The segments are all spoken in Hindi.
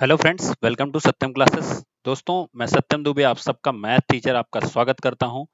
Hello friends, welcome to Satyam classes. दोस्तों, मैं सत्यम दुबे आप सबका मैथ टीचर आपका स्वागत करता हूं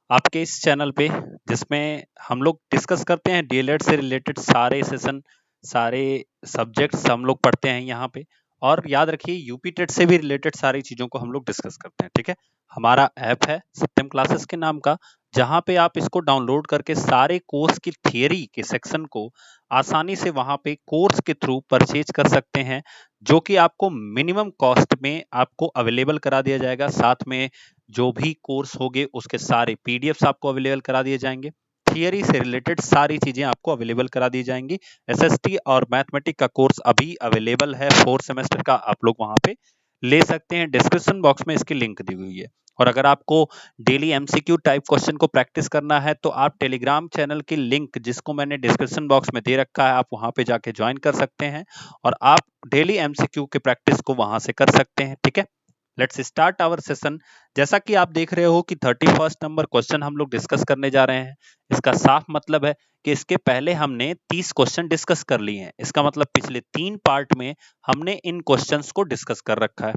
आपके इस चैनल पे, जिसमें हम लोग डिस्कस करते हैं डीएलएड से रिलेटेड सारे सेशन, सारे सब्जेक्ट्स हम लोग पढ़ते हैं यहाँ पे। और याद रखिए, यूपी टेट से भी रिलेटेड सारी चीज़ों को हम लोग डिस्कस करते हैं। ठीक है, हमारा ऐप है सत्यम क्लासेस के नाम का, जहाँ पे आप इसको डाउनलोड करके सारे कोर्स की थियरी के सेक्शन को आसानी से वहाँ पे कोर्स के थ्रू परचेज कर सकते हैं, जो कि आपको मिनिमम कॉस्ट में आपको अवेलेबल करा दिया जाएगा। साथ में जो भी कोर्स होंगे उसके सारे पीडीएफ्स आपको अवेलेबल करा दिए जाएंगे। थियरी से रिलेटेड सारी चीजें आपको अवेलेबल करा दी जाएंगी। एसएसटी और मैथमेटिक का कोर्स अभी अवेलेबल है, 4 सेमेस्टर का, आप लोग वहां पे ले सकते हैं। डिस्क्रिप्शन बॉक्स में इसकी लिंक दी हुई है। और अगर आपको डेली एमसीक्यू टाइप क्वेश्चन को प्रैक्टिस करना है तो आप टेलीग्राम चैनल की लिंक, जिसको मैंने डिस्क्रिप्शन बॉक्स में दे रखा है, आप वहां पे जाके ज्वाइन कर सकते हैं और आप डेली एमसीक्यू के प्रैक्टिस को वहां से कर सकते हैं। ठीक है, लेट्स स्टार्ट आवर सेशन। जैसा कि आप देख रहे हो कि 31 नंबर क्वेश्चन हम लोग डिस्कस करने जा रहे हैं। इसका साफ मतलब है कि इसके पहले हमने 30 क्वेश्चन डिस्कस कर लिए हैं। इसका मतलब पिछले 3 पार्ट में हमने इन क्वेश्चंस को डिस्कस कर रखा है।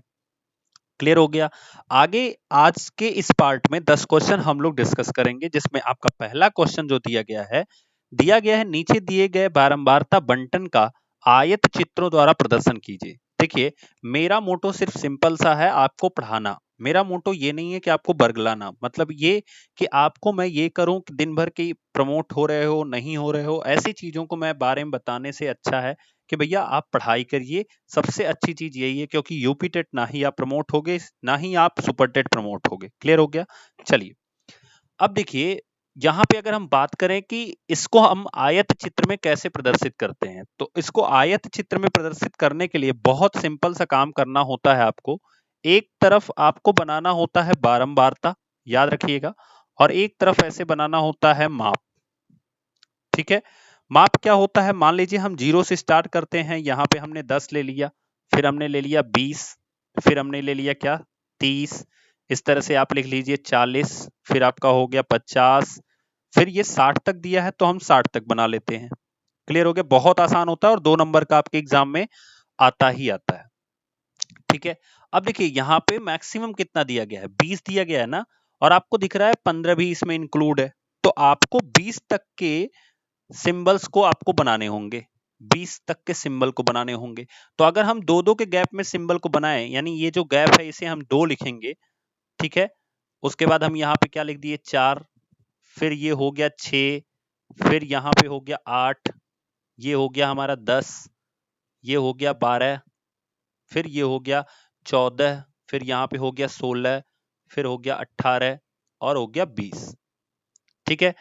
क्लियर हो गया। आगे आज के इस पार्ट में 10 क्वेश्चन हम लोग डिस्कस करेंगे, जिसमें आपका पहला क्वेश्चन जो दिया गया है नीचे दिए गए बारंबारता बंटन का आयत चित्रों द्वारा प्रदर्शन कीजिए। देखिए, मेरा मोटो सिर्फ सिंपल सा है, आपको पढ़ाना। मेरा मोटो ये नहीं है कि आपको बरगलाना, मतलब ये कि आपको मैं ये करूं कि दिन भर की प्रमोट हो रहे हो नहीं हो रहे हो, ऐसी चीजों को मैं बारे में बताने से अच्छा है कि भैया आप पढ़ाई करिए। सबसे अच्छी चीज यही है, क्योंकि यूपी टेट ना ही आप प्रमोट होगे, ना ही आप सुपर टेट प्रमोट होगे। क्लियर हो गया। चलिए, अब देखिए, यहाँ पे अगर हम बात करें कि इसको हम आयत चित्र में कैसे प्रदर्शित करते हैं, तो इसको आयत चित्र में प्रदर्शित करने के लिए बहुत सिंपल सा काम करना होता है आपको। एक तरफ आपको बनाना होता है बारंबारता, याद रखिएगा, और एक तरफ ऐसे बनाना होता है माप। ठीक है, माप क्या होता है? मान लीजिए हम 0 से स्टार्ट करते हैं। यहाँ पे हमने 10 ले लिया, फिर हमने ले लिया 20, फिर हमने ले लिया क्या, 30। इस तरह से आप लिख लीजिए 40, फिर आपका हो गया 50, फिर ये 60 तक दिया है तो हम 60 तक बना लेते हैं। क्लियर हो गया। बहुत आसान होता है और 2 नंबर का आपके एग्जाम में आता ही आता है। ठीक है, अब देखिए यहाँ पे मैक्सिमम कितना दिया गया है, 20 दिया गया है ना, और आपको दिख रहा है 15 भी इसमें इंक्लूड है। तो आपको 20 तक के सिंबल्स को आपको बनाने होंगे, 20 तक के सिंबल को बनाने होंगे। तो अगर हम दो दो के गैप में सिंबल को बनाएं, यानी ये जो गैप है इसे हम 2 लिखेंगे। ठीक है, उसके बाद हम यहाँ पे क्या लिख दिए, 4, फिर ये हो गया 6, फिर यहाँ पे हो गया 8, ये हो गया हमारा 10, ये हो गया 12, फिर ये हो गया 14, फिर यहाँ पे हो गया 16, फिर हो गया 18 और हो गया 20। ठीक है,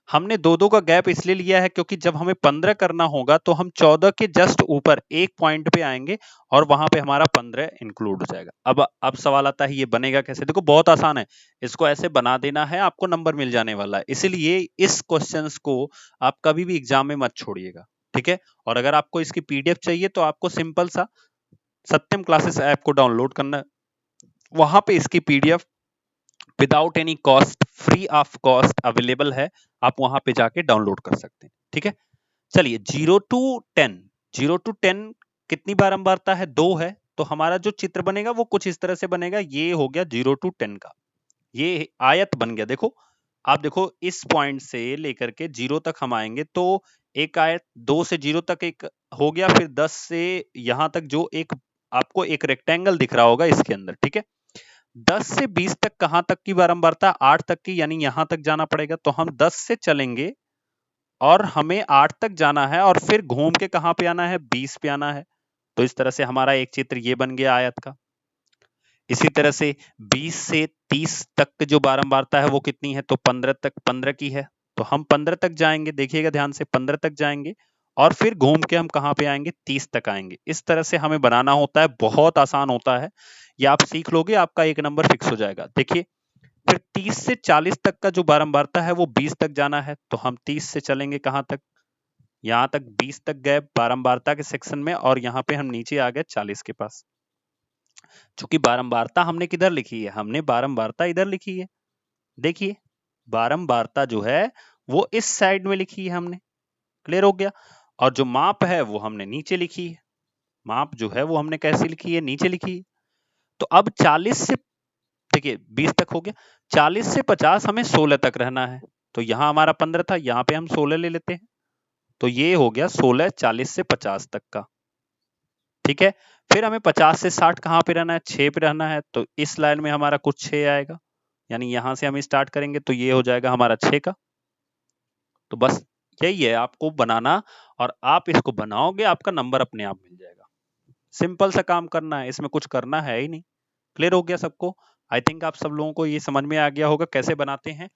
हमने दो दो का गैप इसलिए लिया है क्योंकि जब हमें 15 करना होगा तो हम 14 के जस्ट ऊपर एक पॉइंट पे आएंगे और वहां पे हमारा 15 इंक्लूड हो जाएगा। अब सवाल आता है ये बनेगा कैसे। देखो, बहुत आसान है, इसको ऐसे बना देना है, आपको नंबर मिल जाने वाला है। इसीलिए इस क्वेश्चंस को आप कभी भी एग्जाम में मत छोड़िएगा। ठीक है, और अगर आपको इसकी पीडीएफ चाहिए तो आपको सिंपल सा सत्यम क्लासेस ऐप को डाउनलोड करना है। वहां पे इसकी PDF without any cost, free of cost available है, आप वहां पे जाके डाउनलोड कर सकते हैं। ठीक है, चलिए 0 to 10, 0 to 10 कितनी बारंबारता है, 2 है। तो हमारा जो चित्र बनेगा वो कुछ इस तरह से बनेगा। ये हो गया 0 to 10 का, ये आयत बन गया। देखो, आप देखो, इस पॉइंट से लेकर के 0 तक हम आएंगे तो एक आयत, 2 से 0 तक एक हो गया, फिर 10 से यहां तक जो एक आपको एक रेक्टेंगल दिख रहा होगा इसके अंदर। ठीक है, 10 से 20 तक कहां तक की बारंबारता, 8 तक की, यानी यहां तक जाना पड़ेगा। तो हम 10 से चलेंगे और हमें 8 तक जाना है और फिर घूम के कहां पे आना है, 20 पे आना है। तो इस तरह से हमारा एक चित्र ये बन गया आयत का। इसी तरह से 20 से 30 तक जो बारंबारता है वो कितनी है, तो 15 तक, 15 की है। तो हम 15 तक जाएंगे, देखिएगा ध्यान से, 15 तक जाएंगे और फिर घूम के हम कहां पे आएंगे, 30 तक आएंगे। इस तरह से हमें बनाना होता है, बहुत आसान होता है। ये आप सीख लोगे, आपका एक नंबर फिक्स हो जाएगा। देखिए, फिर 30 से 40 तक का जो बारंबारता है वो 20 तक जाना है। तो हम 30 से चलेंगे कहां तक, यहां तक, 20 तक गए बारंबारता के सेक्शन में, और यहां पे हम नीचे आ गए 40 के पास। चूंकि बारंबारता हमने किधर लिखी है, हमने बारंबारता इधर लिखी है। देखिए, बारंबारता जो है वो इस साइड में लिखी है हमने। क्लियर हो गया। और जो माप है वो हमने नीचे लिखी है। माप जो है वो हमने कैसे लिखी है, नीचे लिखी है। तो अब 40 से, देखिए 20 तक हो गया, 40 से 50 हमें 16 तक रहना है। तो यहाँ हमारा 15 था, यहाँ पे हम 16 ले लेते हैं। तो ये हो गया 16 40 से 50 तक का। ठीक है, फिर हमें 50 से 60 कहाँ पे रहना है, 6 पे रहना है। तो इस लाइन में हमारा कुछ 6 आएगा, यानी यहां से हम स्टार्ट करेंगे तो ये हो जाएगा हमारा 6 का। तो बस यही है आपको बनाना, और आप इसको बनाओगे आपका नंबर अपने आप मिल जाएगा। सिंपल सा काम करना है, इसमें कुछ करना है ही नहीं। क्लियर हो गया सबको? आई थिंक आप सब लोगों को ये समझ में आ गया होगा कैसे बनाते हैं।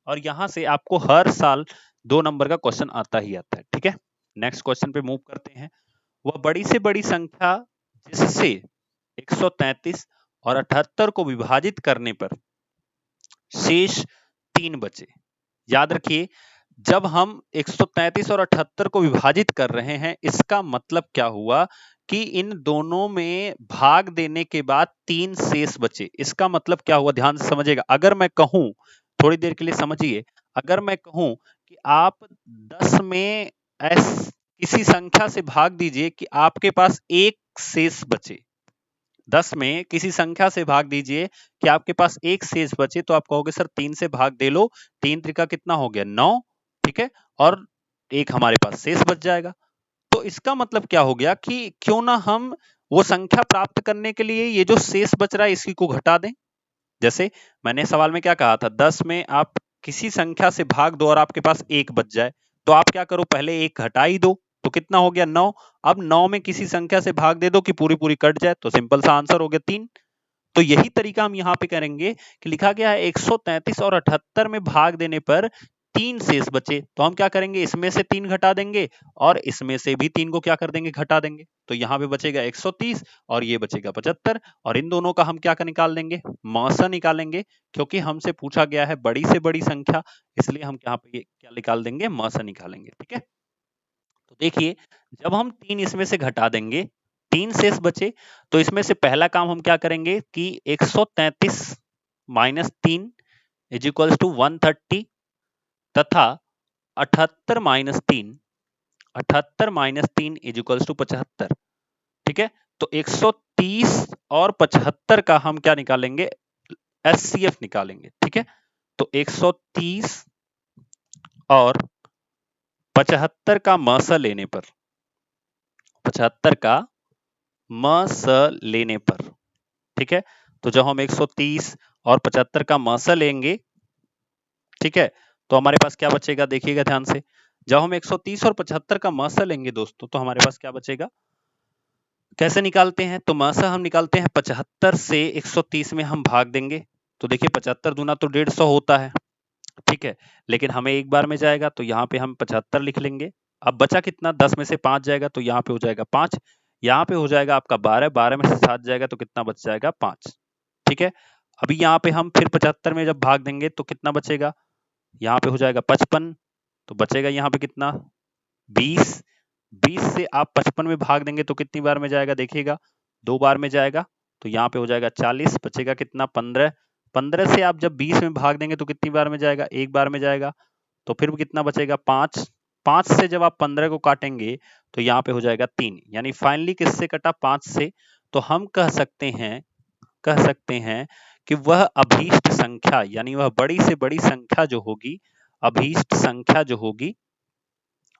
और यहां से आपको हर साल 2 नंबर का क्वेश्चन आता ही आता है। ठीक है, नेक्स्ट क्वेश्चन पे मूव करते हैं। वह बड़ी से बड़ी संख्या जिससे 133 और 78 को विभाजित करने पर शेष 3 बचे। याद रखिए, जब हम 133 और 78 को विभाजित कर रहे हैं, इसका मतलब क्या हुआ कि इन दोनों में भाग देने के बाद 3 शेष बचे। इसका मतलब क्या हुआ, ध्यान से समझिएगा। अगर मैं कहूं, थोड़ी देर के लिए समझिए, अगर मैं कहूं कि आप 10 में किसी संख्या से भाग दीजिए कि आपके पास एक शेष बचे, 10 में किसी संख्या से भाग दीजिए कि आपके पास एक शेष बचे, तो आप कहोगे सर 3 से भाग दे लो, 3 त्रिका कितना हो गया 9। ठीक है, और एक हमारे पास शेष बच जाएगा। तो इसका मतलब क्या हो गया कि क्यों ना हम वो संख्या प्राप्त करने के लिए ये जो शेष बच रहा है इसी को घटा दें। जैसे मैंने सवाल में क्या कहा था, 10 में आप किसी संख्या से भाग दो और आपके पास एक बच जाए, तो आप क्या करो, पहले एक घटा ही दो, तो कितना हो गया 9। अब 9 में किसी संख्या से भाग दे दो कि पूरी पूरी कट जाए, तो सिंपल सा आंसर हो गया 3। तो यही तरीका हम यहाँ पे करेंगे कि लिखा गया है 133 और 78 में भाग देने पर 3 शेष बचे, तो हम क्या करेंगे, इसमें से 3 घटा देंगे और इसमें से भी 3 को क्या कर देंगे, घटा देंगे। तो यहाँ पे बचेगा 130 और ये बचेगा 75, और इन दोनों का हम क्या का निकाल लेंगे, मौसा निकालेंगे, क्योंकि हमसे पूछा गया है बड़ी से बड़ी संख्या, इसलिए हम यहाँ पे क्या निकाल देंगे, मौसा निकालेंगे। ठीक है, तो देखिए, जब हम 3 इसमें से घटा देंगे, 3 शेष बचे, तो इसमें से पहला काम हम क्या करेंगे कि 133 माइनस 3 इज इक्वल्स टू 130, तथा 78 minus 3, 78 minus 3 is equals to 75। ठीक है, तो 130 और 75 का हम क्या निकालेंगे, एचसीएफ निकालेंगे। ठीक है, तो 130 और 75 का मस लेने पर, 75 का मस लेने पर, ठीक है, तो जब हम 130 और 75 का मस लेंगे, ठीक है, तो हमारे पास क्या बचेगा, देखिएगा ध्यान से। जब हम 130 और 75 का मस लेंगे दोस्तों, तो हमारे पास क्या बचेगा, कैसे निकालते हैं, तो मस हम निकालते हैं 75 से 130 में हम भाग देंगे। तो देखिए 75 दूना तो 150 होता है। ठीक है, लेकिन हमें एक बार में जाएगा, तो यहाँ पे हम 75 लिख लेंगे। अब बचा कितना, 10 में से 5 जाएगा, तो यहाँ पे हो जाएगा 5, यहाँ पे हो जाएगा आपका 12, 12 में से 7 जाएगा तो कितना बच जाएगा, 5। ठीक है, अभी यहाँ पे हम फिर 75 में जब भाग देंगे तो कितना बचेगा, यहाँ पे हो जाएगा 55, तो बचेगा यहाँ पे कितना, 20। 20 से आप 55 में भाग देंगे तो कितनी बार में जाएगा, देखिएगा 2 बार में जाएगा, तो यहाँ पे हो जाएगा 40, बचेगा कितना, 15। 15 से आप जब 20 में भाग देंगे तो कितनी बार में जाएगा, एक बार में जाएगा, तो फिर कितना बचेगा, 5। 5 से जब आप 15 को काटेंगे तो यहाँ पे हो जाएगा 3, यानी फाइनली किससे कटा, 5 से। तो हम कह सकते हैं कि वह अभीष्ट संख्या, यानी वह बड़ी से बड़ी संख्या जो होगी, अभीष्ट संख्या जो होगी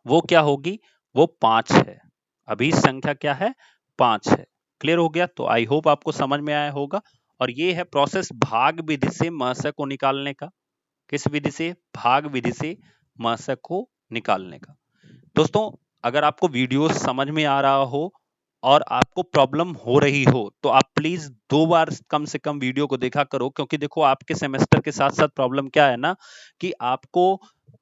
वो क्या होगी, वो 5 है। अभीष्ट संख्या क्या है, 5 है। क्लियर हो गया? तो आई होप आपको समझ में आया होगा। और ये है प्रोसेस भाग विधि से महस को निकालने का। किस विधि से, भाग विधि से महस को निकालने का। दोस्तों, अगर आपको वीडियो समझ में आ रहा हो और आपको प्रॉब्लम हो रही हो, तो आप प्लीज 2 बार कम से कम वीडियो को देखा करो, क्योंकि देखो आपके सेमेस्टर के साथ साथ प्रॉब्लम क्या है ना, कि आपको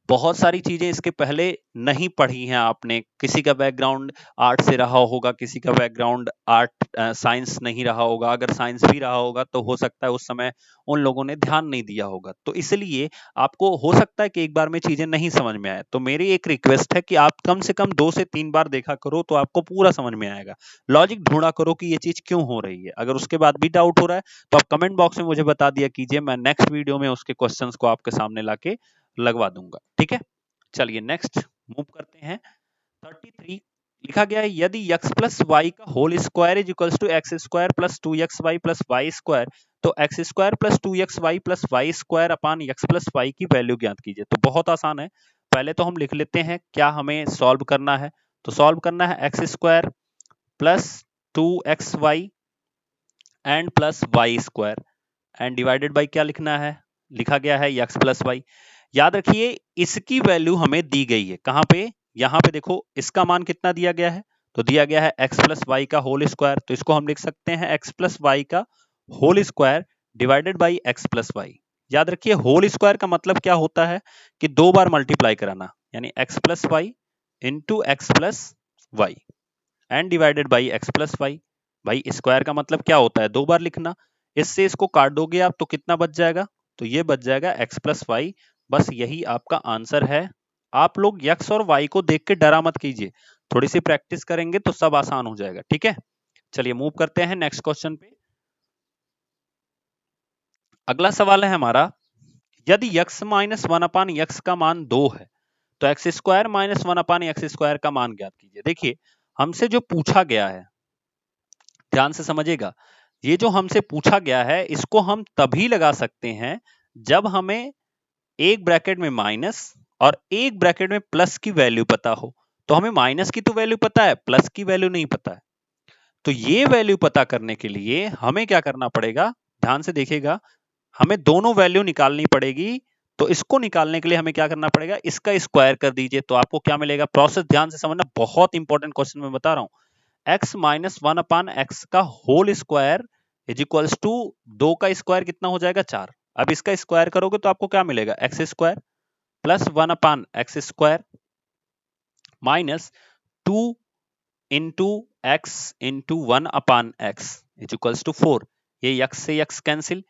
बहुत सारी चीजें इसके पहले नहीं पढ़ी हैं आपने। किसी का बैकग्राउंड आर्ट से रहा होगा, किसी का बैकग्राउंड आर्ट साइंस नहीं रहा होगा। अगर साइंस भी रहा होगा तो हो सकता है उस समय उन लोगों ने ध्यान नहीं दिया होगा, तो इसलिए आपको हो सकता है कि एक बार में चीजें नहीं समझ में आए। तो मेरी एक रिक्वेस्ट है कि आप कम से कम 2 से 3 बार देखा करो, तो आपको पूरा समझ में आएगा। लॉजिक ढूंढा करो कि ये चीज क्यों हो रही है। अगर उसके बाद भी डाउट हो रहा है तो आप कमेंट बॉक्स में मुझे बता दिया कीजिए, मैं नेक्स्ट वीडियो में उसके क्वेश्चंस को आपके सामने लाके लगवा दूंगा। ठीक है, चलिए नेक्स्ट मूव करते हैं। 33 लिखा गया है यदि x प्लस वाई का whole square is equals to x square plus 2xy plus y square, तो x square plus 2xy plus y square upon x plus y की वैल्यू ज्ञात कीजिए। तो बहुत आसान है, पहले तो हम लिख लेते हैं क्या हमें सॉल्व करना है। तो सॉल्व करना है x square plus 2xy and plus y square and divided by क्या लिखना है, लिखा गया है एक्स प्लस वाई। याद रखिए इसकी वैल्यू हमें दी गई है कहां पे, यहां पे देखो इसका मान कितना दिया गया है, तो दिया गया है एक्स प्लस वाई का होल स्क्वायर, तो इसको हम लिख सकते हैं एक्स प्लस वाई का whole square divided by x plus y. याद रखिए होल स्क्वायर का मतलब क्या होता है कि दो बार मल्टीप्लाई कराना, यानी x plus y into x plus y and divided by x plus y. भाई स्क्वायर का मतलब क्या होता है, दो बार लिखना। इससे इसको काट दोगे आप तो कितना बच जाएगा, तो ये बच जाएगा एक्स प्लस वाई। बस यही आपका आंसर है। आप लोग एक्स और वाई को देख के डरा मत कीजिए, थोड़ी सी प्रैक्टिस करेंगे तो सब आसान हो जाएगा। ठीक है, चलिए मूव करते हैं नेक्स्ट क्वेश्चन पे। अगला सवाल है हमारा, यदि x minus one upon x का मान 2 है तो x square minus one upon x square का मान ज्ञात कीजिए। देखिए हमसे जो पूछा गया है, ध्यान से समझिएगा, ये जो हमसे पूछा गया है इसको हम तभी लगा सकते हैं जब हमें एक ब्रैकेट में माइनस और एक ब्रैकेट में प्लस की वैल्यू पता हो। तो हमें माइनस की तो वैल्यू पता है, प्लस की वैल्यू नहीं पता है। तो ये वैल्यू पता करने के लिए हमें क्या करना पड़ेगा, ध्यान से देखिएगा, हमें दोनों वैल्यू निकालनी पड़ेगी। तो इसको निकालने के लिए हमें क्या करना पड़ेगा, इसका स्क्वायर कर दीजिए तो आपको क्या मिलेगा। प्रोसेस ध्यान से समझना, बहुत इंपॉर्टेंट क्वेश्चन मैं बता रहा हूं। X minus one upon x का whole square is equals to 2 का स्क्वायर कितना हो जाएगा 4। अब इसका स्क्वायर करोगे तो आपको क्या मिलेगा, x square plus one upon x square minus 2 into x into one upon x is equals to 4। ये एक्स से एक्स कैंसिल,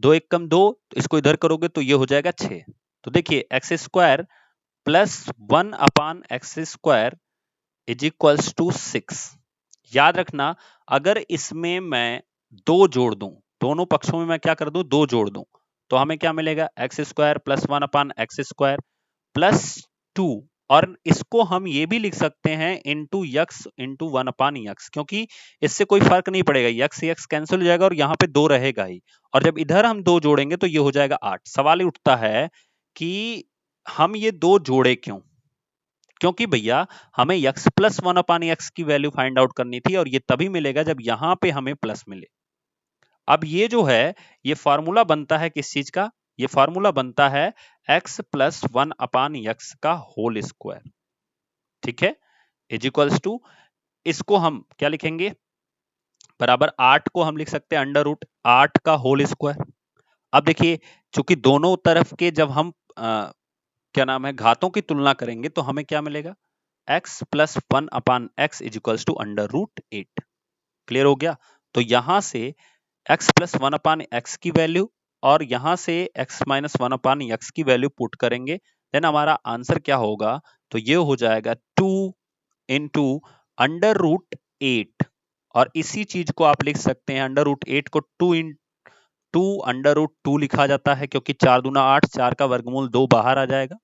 दो एक कम दो, तो इसको इधर करोगे तो ये हो जाएगा 6। तो देखिए x square plus one upon x square is equals to 6। याद रखना, अगर इसमें मैं दो जोड़ दूं, दोनों पक्षों में मैं क्या कर दूं, दो जोड़ दूं, तो हमें क्या मिलेगा, x square plus one upon x square plus 2। और इसको हम ये भी लिख सकते हैं इंटू यक्स इंटू वन अपान यक्स, क्योंकि इससे कोई फर्क नहीं पड़ेगा, यक्स यक्स कैंसिल हो जाएगा और यहाँ पे दो रहेगा ही। और जब इधर हम दो जोड़ेंगे तो ये हो जाएगा 8। सवाल ही उठता है कि हम ये दो जोड़े क्यों, क्योंकि भैया हमें x plus one upon x की वैल्यू फाइंड आउट करनी थी और ये तभी मिलेगा जब यहां पे हमें प्लस मिले। अब ये जो है ये फॉर्मूला बनता है किस चीज का, ये फॉर्मूला बनता है x plus one upon x का होल स्क्वायर। ठीक है, इज इक्वल्स टू, इसको हम क्या लिखेंगे, बराबर 8 को हम लिख सकते हैं अंडर रूट 8 का होल स्क्वायर। अब देखिए चूंकि दोनों तरफ के जब हम क्या नाम है घातों की तुलना करेंगे तो हमें क्या मिलेगा, x plus one upon x is equals to under root 8। Clear हो गया। तो यहां से x plus one upon x की वैल्यू और यहां से x minus one upon x की वैल्यू पुट करेंगे, देन हमारा आंसर क्या होगा, तो ये हो जाएगा 2 इंटू अंडर रूट 8। और इसी चीज को आप लिख सकते हैं, अंडर रूट 8 को 2 इन 2 अंडर रूट 2 लिखा जाता है, क्योंकि 4 दूना 8, 4 का वर्गमूल 2 बाहर आ जाएगा।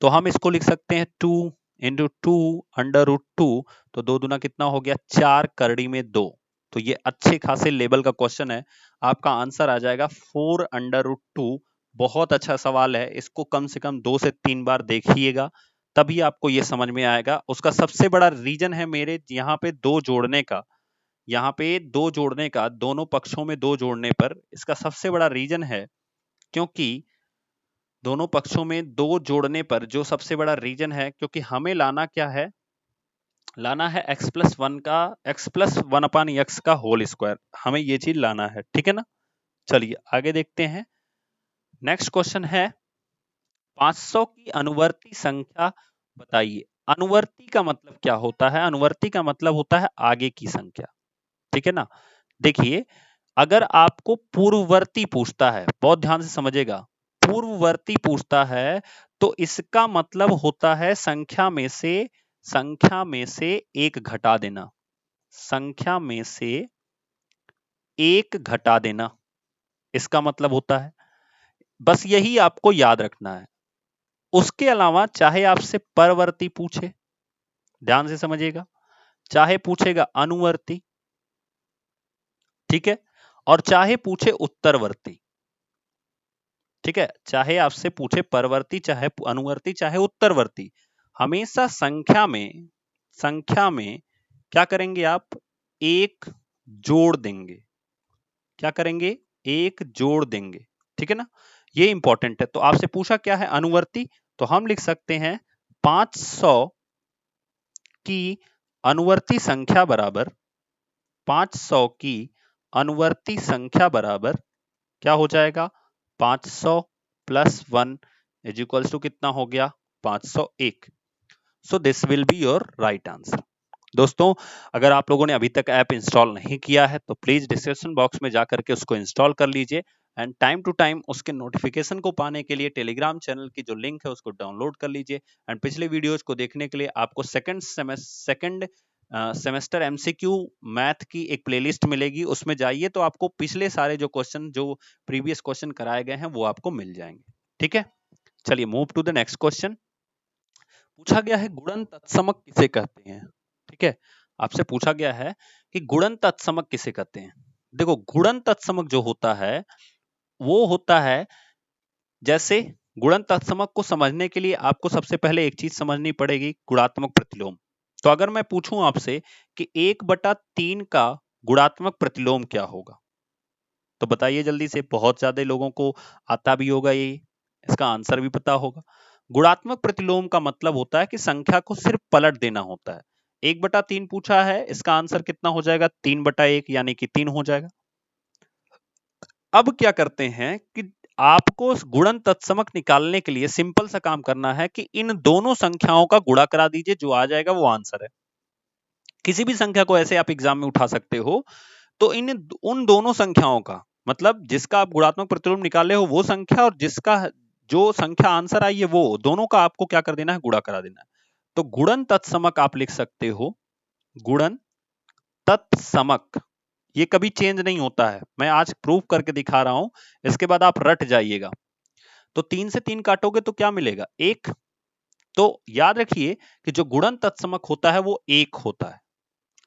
तो हम इसको लिख सकते हैं 2 इंटू 2 अंडर रूट 2, तो 2 दूना कितना हो गया 4 करड़ी में 2। तो ये अच्छे खासे लेवल का क्वेश्चन है, आपका आंसर आ जाएगा 4 अंडर रूट 2। बहुत अच्छा सवाल है, इसको कम से कम 2 से 3 बार देखिएगा तभी आपको ये समझ में आएगा। उसका सबसे बड़ा रीजन है मेरे यहाँ पे दो जोड़ने का, यहाँ पे दो जोड़ने का, दोनों पक्षों में दो जोड़ने पर इसका सबसे बड़ा रीजन है, क्योंकि दोनों पक्षों में दो जोड़ने पर जो सबसे बड़ा रीजन है, क्योंकि हमें लाना क्या है, लाना है x प्लस वन का, x plus one upon x का होल स्क्वायर, हमें ये चीज लाना है। ठीक है ना, चलिए आगे देखते हैं। नेक्स्ट क्वेश्चन है 500 की अनुवर्ती संख्या बताइए। अनुवर्ती का मतलब क्या होता है, अनुवर्ती का मतलब होता है आगे की संख्या। ठीक है ना, देखिए अगर आपको पूर्ववर्ती पूछता है, बहुत ध्यान से समझिएगा, पूर्ववर्ती पूछता है तो इसका मतलब होता है संख्या में से एक घटा देना, संख्या में से एक घटा देना, इसका मतलब होता है। बस यही आपको याद रखना है। उसके अलावा चाहे आपसे परवर्ती पूछे, ध्यान से समझिएगा, चाहे पूछेगा अनुवर्ती, ठीक है, और चाहे पूछे उत्तरवर्ती, ठीक है, चाहे आपसे पूछे परवर्ती, चाहे अनुवर्ती, चाहे उत्तरवर्ती, हमेशा संख्या में क्या करेंगे आप, एक जोड़ देंगे। क्या करेंगे, एक जोड़ देंगे, ठीक है ना, ये इंपॉर्टेंट है। तो आपसे पूछा क्या है, अनुवर्ती, तो हम लिख सकते हैं 500 की अनुवर्ती संख्या बराबर, 500 की अनुवर्ती संख्या बराबर क्या हो जाएगा, 500 प्लस 1 इज इक्वल्स टू कितना हो गया, 501। So this will be your right answer. दोस्तों, अगर आप लोगों ने अभी तक ऐप इंस्टॉल नहीं किया है तो प्लीज डिस्क्रिप्शन बॉक्स में जाकर के उसको इंस्टॉल कर लीजिए, एंड टाइम टू टाइम उसके नोटिफिकेशन को पाने के लिए टेलीग्राम चैनल की जो लिंक है उसको डाउनलोड कर लीजिए, एंड पिछले वीडियोज को देखने के लिए आपको सेकंड सेमेस्टर एमसीक्यू मैथ की एक प्लेलिस्ट मिलेगी, उसमें जाइए तो आपको पिछले सारे जो क्वेश्चन, जो प्रीवियस क्वेश्चन कराए गए हैं वो आपको मिल जाएंगे, ठीक है। चलिए move to the next question. पूछा गया है गुणन तत्समक किसे कहते हैं, ठीक है, आपसे पूछा गया है कि गुणन तत्समक किसे कहते हैं। देखो, गुणन तत्समक जो होता है वो होता है, जैसे गुणन तत्समक को समझने के लिए आपको सबसे पहले एक चीज समझनी पड़ेगी, गुणात्मक प्रतिलोम। तो अगर मैं पूछूं आपसे कि 1/3 का गुणात्मक प्रतिलोम क्या होगा, तो बताइए जल्दी से, बहुत ज्यादा लोगों को आता भी होगा ये, इसका आंसर भी पता होगा। गुणात्मक प्रतिलोम का मतलब होता है कि संख्या को सिर्फ पलट देना होता है। 1/3 पूछा है, इसका आंसर कितना हो जाएगा, 3/1 यानी कि 3 हो जाएगा। अब क्या करते हैं कि आपको गुणन तत्समक निकालने के लिए सिंपल सा काम करना है कि इन दोनों संख्याओं का गुणा करा दीजिए, जो आ जाएगा वो आंसर है। किसी भी संख्या को ऐसे आप एग्जाम में उठा सकते हो, तो इन उन दोनों संख्याओं का मतलब, जिसका आप गुणात्मक प्रतिलोम निकाले हो वो संख्या, और जिसका जो संख्या आंसर आई है वो, दोनों का आपको क्या कर देना है, गुणा करा देना है। तो गुणन तत्समक आप लिख सकते हो, गुणन तत्समक, ये कभी चेंज नहीं होता है, मैं आज प्रूव करके दिखा रहा हूं, इसके बाद आप रट जाइएगा। तो 3 से 3 काटोगे तो क्या मिलेगा, 1। तो याद रखिए कि जो गुणन तत्समक होता है वो 1 होता है,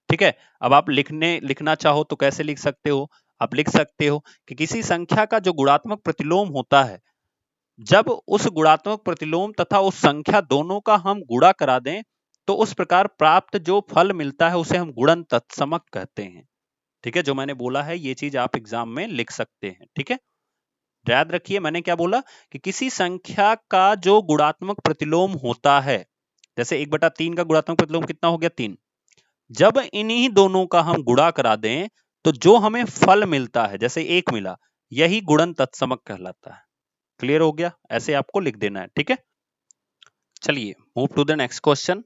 ठीक है। अब आप लिखना चाहो तो कैसे लिख सकते हो, आप लिख सकते हो कि किसी संख्या का जो गुणात्मक प्रतिलोम होता है, जब उस गुणात्मक प्रतिलोम तथा उस संख्या दोनों का हम गुणा करा दें, तो उस प्रकार प्राप्त जो फल मिलता है उसे हम गुणन तत्समक कहते हैं, ठीक है। जो मैंने बोला है ये चीज आप एग्जाम में लिख सकते हैं, ठीक है। याद रखिए मैंने क्या बोला, कि किसी संख्या का जो गुणात्मक प्रतिलोम होता है, जैसे 1/3 का गुणात्मक प्रतिलोम कितना हो गया, 3, जब इन्हीं दोनों का हम गुणा करा दें तो जो हमें फल मिलता है, जैसे 1 मिला, यही गुणन तत्समक कहलाता है। क्लियर हो गया, ऐसे आपको लिख देना है, ठीक है। चलिए move to the next question.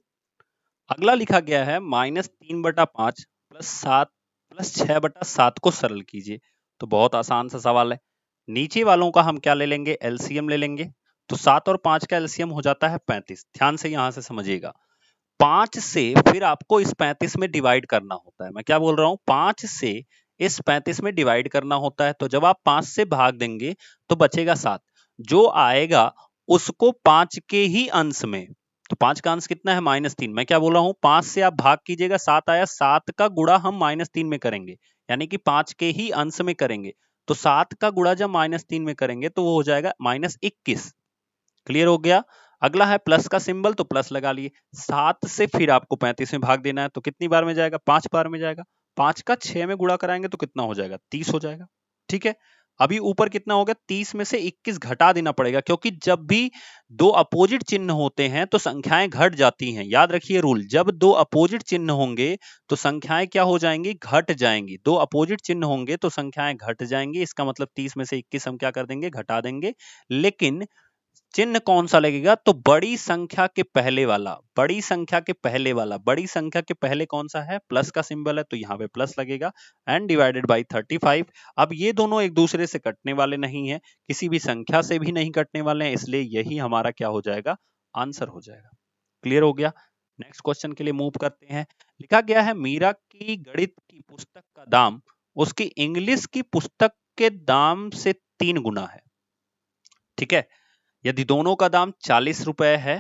अगला लिखा गया है -3/5 +7 +6/7 को सरल कीजिए। तो बहुत आसान सा सवाल है, नीचे वालों का हम क्या ले लेंगे, एलसीएम ले लेंगे। तो 7 और 5 का एलसीएम हो जाता है 35। ध्यान से यहां से समझिएगा, 5 से फिर आपको इस 35 में डिवाइड करना होता है। मैं क्या बोल रहा हूं, 5 से इस 35 में डिवाइड करना होता है। तो जब आप 5 से भाग देंगे तो बचेगा 7, जो आएगा उसको 5 के ही अंश में, तो 5 का अंश कितना है, -3। मैं क्या बोल रहा हूं, 5 से आप भाग कीजिएगा, 7 आया, 7 का गुणा हम -3 में करेंगे, यानी कि 5 के ही अंश में करेंगे। तो 7 का गुणा जब -3 में करेंगे तो वो हो जाएगा -21। क्लियर हो गया। अगला है प्लस का सिंबल, तो प्लस लगा लिए। 7 से फिर आपको 35 में भाग देना है, तो कितनी बार में जाएगा, 5 बार में जाएगा। 5 का 6 में गुणा कराएंगे तो कितना हो जाएगा, 30 हो जाएगा, ठीक है। अभी ऊपर कितना हो गया, 30 में से 21 घटा देना पड़ेगा, क्योंकि जब भी दो अपोजिट चिन्ह होते हैं तो संख्याएं घट जाती हैं। याद रखिए रूल, जब दो अपोजिट चिन्ह होंगे तो संख्याएं क्या हो जाएंगी, घट जाएंगी। दो अपोजिट चिन्ह होंगे तो संख्याएं घट जाएंगी, इसका मतलब 30 में से 21 हम क्या कर देंगे, घटा देंगे। लेकिन चिन्ह कौन सा लगेगा, तो बड़ी संख्या के पहले वाला, बड़ी संख्या के पहले वाला। बड़ी संख्या के पहले कौन सा है, प्लस का सिंबल है, तो यहाँ पे प्लस लगेगा, एंड डिवाइडेड बाई 35। अब ये दोनों एक दूसरे से कटने वाले नहीं है, किसी भी संख्या से भी नहीं कटने वाले हैं, इसलिए यही हमारा क्या हो जाएगा, आंसर हो जाएगा। क्लियर हो गया। नेक्स्ट क्वेश्चन के लिए मूव करते हैं। लिखा गया है मीरा की गणित की पुस्तक का दाम उसकी इंग्लिश की पुस्तक के दाम से 3 गुना है, ठीक है। यदि दोनों का दाम 40 रुपए है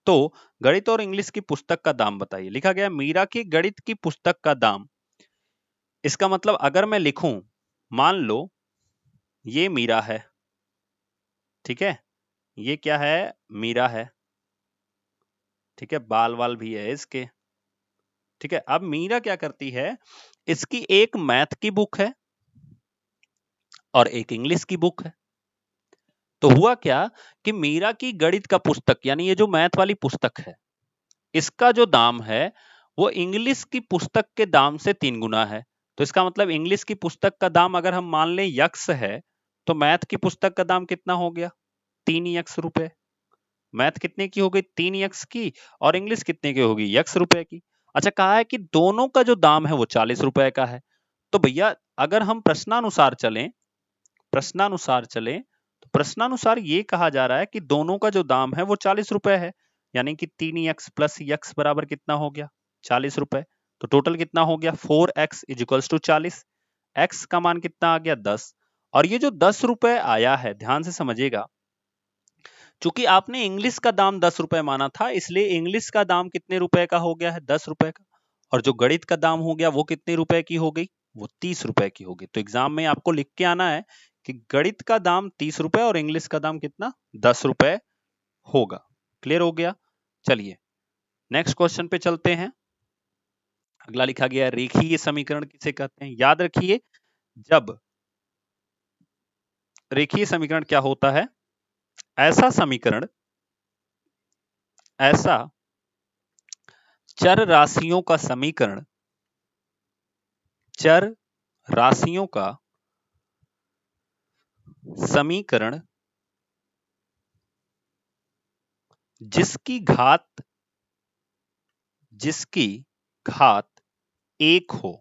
तो गणित और इंग्लिश की पुस्तक का दाम बताइए। लिखा गया मीरा की गणित की पुस्तक का दाम। इसका मतलब अगर मैं लिखूं, मान लो ये मीरा है, ठीक है, ये क्या है, मीरा है, ठीक है, बाल वाल भी है इसके, ठीक है। अब मीरा क्या करती है, इसकी एक मैथ की बुक है और एक इंग्लिश की बुक है। तो हुआ क्या कि मीरा की गणित का पुस्तक यानी ये जो मैथ वाली पुस्तक है, इसका जो दाम है वो इंग्लिश की पुस्तक के दाम से 3 गुना है। तो इसका मतलब इंग्लिश की पुस्तक का दाम अगर हम मान लें यक्स है, तो मैथ की पुस्तक का दाम कितना हो गया, 3 रुपए। मैथ कितने की हो गई, 3 की, और इंग्लिश कितने की होगी, रुपए की। अच्छा, कहा है कि दोनों का जो दाम है वो 40 रुपए का है। तो भैया अगर हम प्रश्नानुसार चलें, तो प्रश्नानुसार ये कहा जा रहा है कि दोनों का जो दाम है वो 40 रुपए है, यानी कि 3x प्लस यक्स बराबर कितना हो गया, 40 रुपए। तो टोटल कितना हो गया, 4x इजिकल्स टू 40। x का मान कितना आ गया, 10। और ये जो 10 रुपए आया है, ध्यान से समझिएगा, चूंकि आपने इंग्लिश का दाम 10 रुपए माना था, इसलिए इंग्लिश का दाम कितने रुपए का हो गया है, 10 रुपए का। और जो गणित का दाम हो गया वो कितने रुपए की हो गई, वो 30 रुपए की होगी। तो एग्जाम में आपको लिख के आना है कि गणित का दाम 30 रुपए और इंग्लिश का दाम कितना, 10 रुपए होगा। क्लियर हो गया। चलिए नेक्स्ट क्वेश्चन पे चलते हैं। अगला लिखा गया है रेखीय समीकरण किसे कहते हैं। याद रखिए, जब रेखीय समीकरण क्या होता है, ऐसा समीकरण, ऐसा चर राशियों का समीकरण, चर राशियों का समीकरण जिसकी घात 1 हो।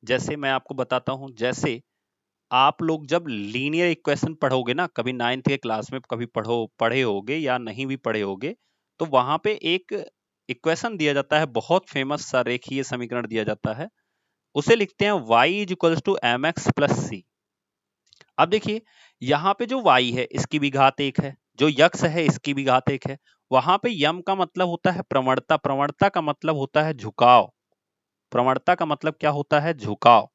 जैसे मैं आपको बताता हूं, जैसे आप लोग जब लीनियर इक्वेशन पढ़ोगे ना, कभी 9th के क्लास में कभी पढ़े होगे या नहीं भी पढ़े होगे, तो वहां पे एक इक्वेशन दिया जाता है, बहुत फेमस सा रेखीय समीकरण दिया जाता है, उसे लिखते हैं y is equals to m x plus c. अब देखिए यहाँ पे जो y है इसकी भी घात 1 है, जो यक्स है इसकी भी घात 1 है। वहां पे यम का मतलब होता है प्रवणता, प्रवणता का मतलब होता है झुकाव, प्रवणता का मतलब क्या होता है, झुकाव,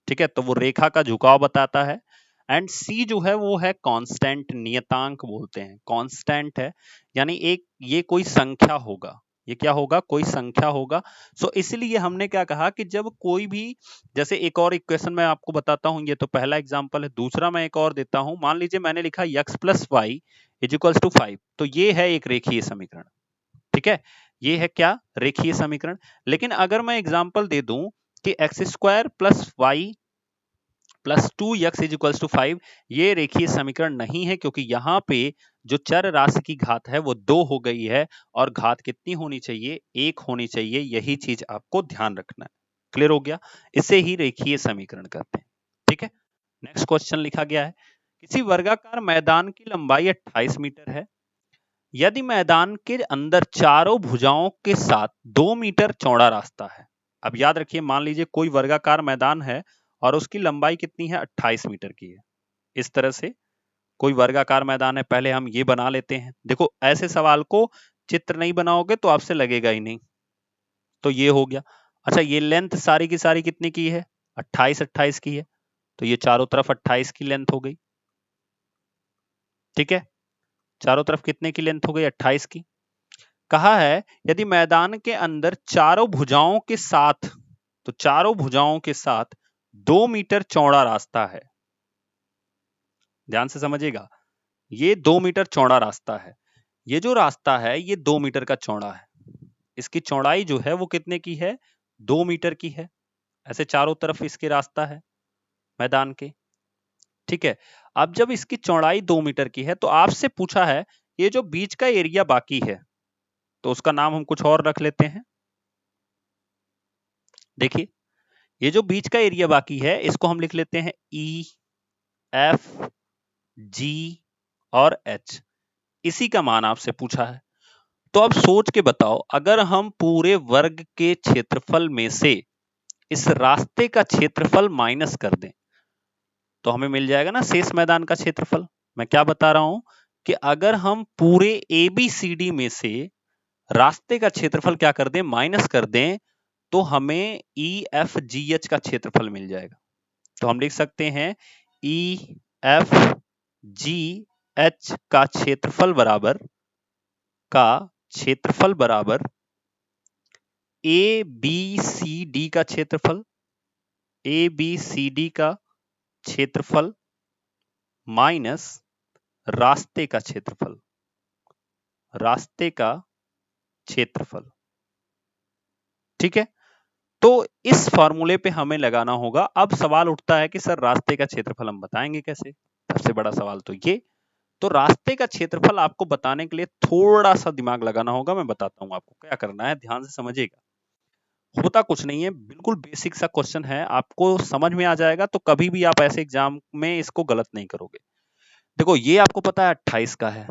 ठीक है। तो वो रेखा का झुकाव बताता है। एंड सी जो है वो है कांस्टेंट, नियतांक बोलते हैं, कांस्टेंट है, यानी एक ये कोई संख्या होगा, ये क्या होगा, कोई संख्या होगा। सो इसलिए हमने क्या कहा कि जब कोई भी, जैसे एक और इक्वेशन मैं आपको बताता हूं, ये तो पहला एग्जांपल है, दूसरा मैं एक और देता हूं। मान लीजिए मैंने लिखा x plus y is equals to 5, तो ये है एक रेखीय समीकरण, ठीक है, ये है क्या, रेखीय समीकरण। लेकिन अगर मैं एग्जांपल दे दूं कि x square plus y plus 2x is equals to 5, ये रेखीय समीकरण नहीं है, क्योंकि यहाँ पे जो चर राशि की घात है वो 2 हो गई है, और घात कितनी होनी चाहिए, 1 होनी चाहिए। यही चीज आपको ध्यान रखना है। क्लियर हो गया, इसे ही रेखीय समीकरण कहते हैं, ठीक है। नेक्स्ट क्वेश्चन लिखा गया है, किसी वर्गाकार मैदान की लंबाई 28 मीटर है, यदि मैदान के अंदर चारों भुजाओं के साथ 2 मीटर चौड़ा रास्ता है। अब याद रखिए, मान लीजिए कोई वर्गाकार मैदान है और उसकी लंबाई कितनी है, 28 मीटर की है। इस तरह से कोई वर्गाकार मैदान है, पहले हम ये बना लेते हैं। देखो ऐसे सवाल को चित्र नहीं बनाओगे तो आपसे लगेगा ही नहीं। तो ये हो गया। अच्छा, ये लेंथ सारी की सारी कितनी की है, 28 की है, तो ये चारों तरफ 28 की लेंथ हो गई, ठीक है। चारों तरफ कितने की लेंथ हो गई, 28 की। कहा है यदि मैदान के अंदर चारों भुजाओं के साथ, तो चारों भुजाओं के साथ 2 मीटर चौड़ा रास्ता है। ध्यान से समझिएगा, ये 2 मीटर चौड़ा रास्ता है। ये जो रास्ता है ये 2 मीटर का चौड़ा है। इसकी चौड़ाई जो है वो कितने की है, 2 मीटर की है। ऐसे चारों तरफ इसके रास्ता है मैदान के, ठीक है। अब जब इसकी चौड़ाई 2 मीटर की है, तो आपसे पूछा है ये जो बीच का एरिया बाकी है, तो उसका नाम हम कुछ और रख लेते हैं। देखिए ये जो बीच का एरिया बाकी है इसको हम लिख लेते हैं ई, एफ, जी और एच। इसी का मान आपसे पूछा है। तो अब सोच के बताओ, अगर हम पूरे वर्ग के क्षेत्रफल में से इस रास्ते का क्षेत्रफल माइनस कर दें, तो हमें मिल जाएगा ना शेष मैदान का क्षेत्रफल। मैं क्या बता रहा हूं कि अगर हम पूरे ABCD में से रास्ते का क्षेत्रफल क्या कर दें, माइनस कर दें, तो हमें EFGH का क्षेत्रफल मिल जाएगा। तो हम लिख सकते हैं EFGH का क्षेत्रफल बराबर ABCD का क्षेत्रफल, ABCD का क्षेत्रफल माइनस रास्ते का क्षेत्रफल, रास्ते का क्षेत्रफल। ठीक है, तो इस फॉर्मूले पे हमें लगाना होगा। अब सवाल उठता है कि सर रास्ते का क्षेत्रफल हम बताएंगे कैसे? सबसे बड़ा सवाल तो ये। तो रास्ते का क्षेत्रफल आपको बताने के लिए थोड़ा सा दिमाग लगाना होगा। मैं बताता हूं आपको क्या करना है, ध्यान से समझिएगा। होता कुछ नहीं है, बिल्कुल बेसिक सा क्वेश्चन है, आपको समझ में आ जाएगा तो कभी भी आप ऐसे एग्जाम में इसको गलत नहीं करोगे। देखो ये आपको पता है 28 का है,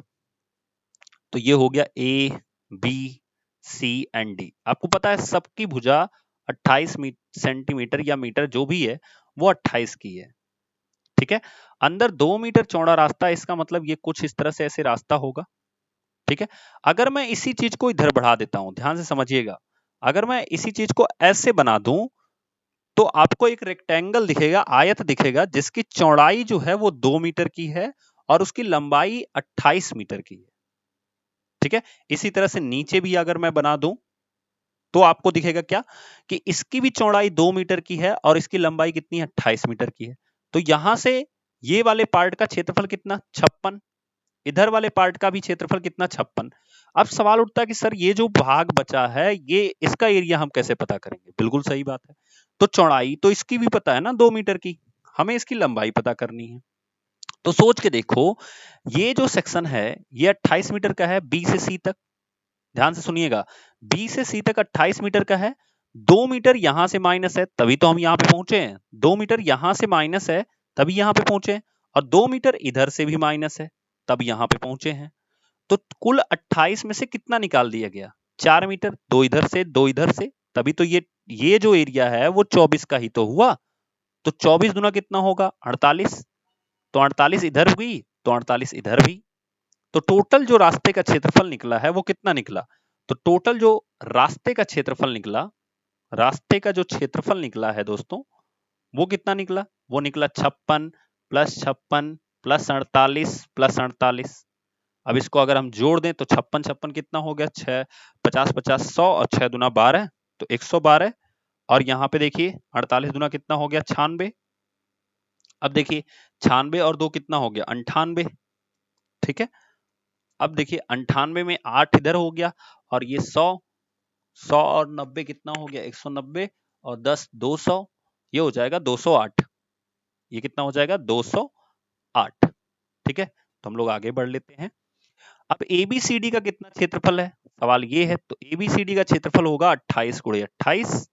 तो ये हो गया ABCD। आपको पता है सबकी भुजा 28 सेंटीमीटर या मीटर जो भी है वो 28 की है। ठीक है, अंदर 2 मीटर चौड़ा रास्ता, इसका मतलब ये कुछ इस तरह से ऐसे रास्ता होगा। ठीक है, अगर मैं इसी चीज को इधर बढ़ा देता हूं, ध्यान से समझिएगा, अगर मैं इसी चीज को ऐसे बना दूं तो आपको एक रेक्टेंगल दिखेगा, आयत दिखेगा, जिसकी चौड़ाई जो है वो 2 मीटर की है और उसकी लंबाई 28 मीटर की है। ठीक है, इसी तरह से नीचे भी अगर मैं बना दूं तो आपको दिखेगा क्या कि इसकी भी चौड़ाई 2 मीटर की है और इसकी लंबाई कितनी है, 28 मीटर की है। तो यहां से ये वाले पार्ट का क्षेत्रफल कितना, 56, इधर वाले पार्ट का भी क्षेत्रफल कितना, 56। अब सवाल उठता है कि सर ये जो भाग बचा है ये इसका एरिया हम कैसे पता करेंगे? बिल्कुल सही बात है, तो चौड़ाई तो इसकी भी पता है ना 2 मीटर की, हमें इसकी लंबाई पता करनी है। तो सोच के देखो, ये जो सेक्शन है ये 28 मीटर का है B से C तक। ध्यान से सुनिएगा, B से C तक 28 मीटर का है। 2 मीटर यहां से माइनस है तभी तो हम यहां पे पहुंचे हैं, 2 मीटर यहां से माइनस है तभी यहां पे पहुंचे हैं, और 2 मीटर इधर से भी माइनस है तब यहां पे पहुंचे हैं। तो कुल 28 में से कितना निकाल दिया गया, 4 मीटर, 2 इधर से 2 इधर से, तभी तो ये जो एरिया है वो 24 का ही तो हुआ। तो 24 गुना कितना होगा, 48। तो 48 इधर हुई तो 48 इधर भी। तो टोटल जो रास्ते का क्षेत्रफल निकला है वो कितना निकला, तो टोटल जो रास्ते का क्षेत्रफल निकला, रास्ते का जो क्षेत्रफल निकला है दोस्तों, वो कितना निकला, वो निकला 56 प्लस 56 प्लस 48 प्लस 48। अब इसको अगर हम जोड़ दें तो 56 56 कितना हो गया, 6 50 50 100 और 6 दुना 12 तो 112। और यहाँ पे देखिए 48 दुना कितना हो गया, 96। अब देखिए 96 और 2 कितना हो गया, 98। ठीक है, अब देखिए 98 में 8 इधर हो गया और ये 100, 100 और 90 कितना हो गया, 190 और 10 200, ये हो जाएगा 208। ये कितना हो जाएगा, 208। ठीक है, तो हम लोग आगे बढ़ लेते हैं। अब ABCD का कितना क्षेत्रफल है, सवाल ये है। तो ABCD का क्षेत्रफल होगा 28 गुणे 28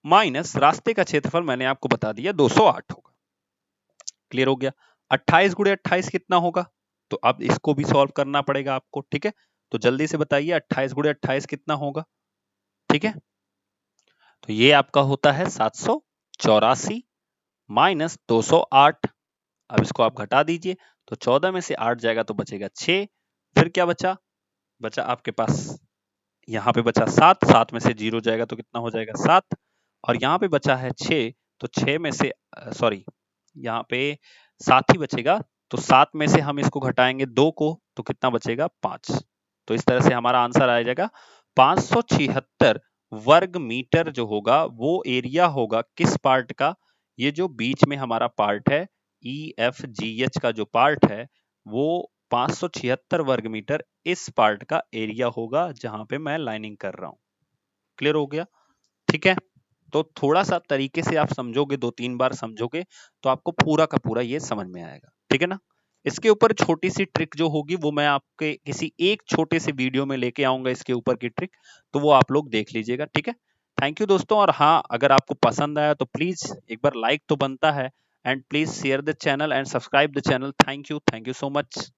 माइनस रास्ते का क्षेत्रफल मैंने आपको बता दिया 208 होगा। क्लियर हो गया, 28 गुणे 28 कितना होगा, तो अब इसको भी सॉल्व करना पड़ेगा आपको। ठीक है, तो जल्दी से बताइए 28 गुणे 28 कितना होगा। ठीक है, तो ये आपका होता है 784 माइनस 208। अब इसको आप घटा दीजिए, तो 14 में से 8 जाएगा तो बचेगा 6। फिर क्या बचा, बचा आपके पास यहाँ पे बचा 7, 7 में से 0 जाएगा तो कितना हो जाएगा 7, और यहाँ पे बचा है 6, तो 6 में से सॉरी यहाँ पे 7 ही बचेगा, तो 7 में से हम इसको घटाएंगे 2 को तो कितना बचेगा 5। तो इस तरह से हमारा आंसर आ जाएगा 576 वर्ग मीटर जो होगा वो एरिया होगा किस पार्ट का, ये जो बीच में हमारा पार्ट है EFGH का जो पार्ट है वो 576 वर्ग मीटर इस पार्ट का एरिया होगा जहां पे मैं लाइनिंग कर रहा हूं। क्लियर हो गया? ठीक है, तो थोड़ा सा तरीके से आप समझोगे, 2-3 बार समझोगे तो आपको पूरा का पूरा ये समझ में आएगा। ठीक है ना, इसके ऊपर छोटी सी ट्रिक जो होगी वो मैं आपके किसी एक छोटे से वीडियो में लेके आऊंगा इसके ऊपर की ट्रिक, तो वो आप लोग देख लीजिएगा। ठीक है, थैंक यू दोस्तों। और हाँ, अगर आपको पसंद आया तो प्लीज एक बार लाइक तो बनता है, and please share the channel and subscribe the channel. Thank you so much.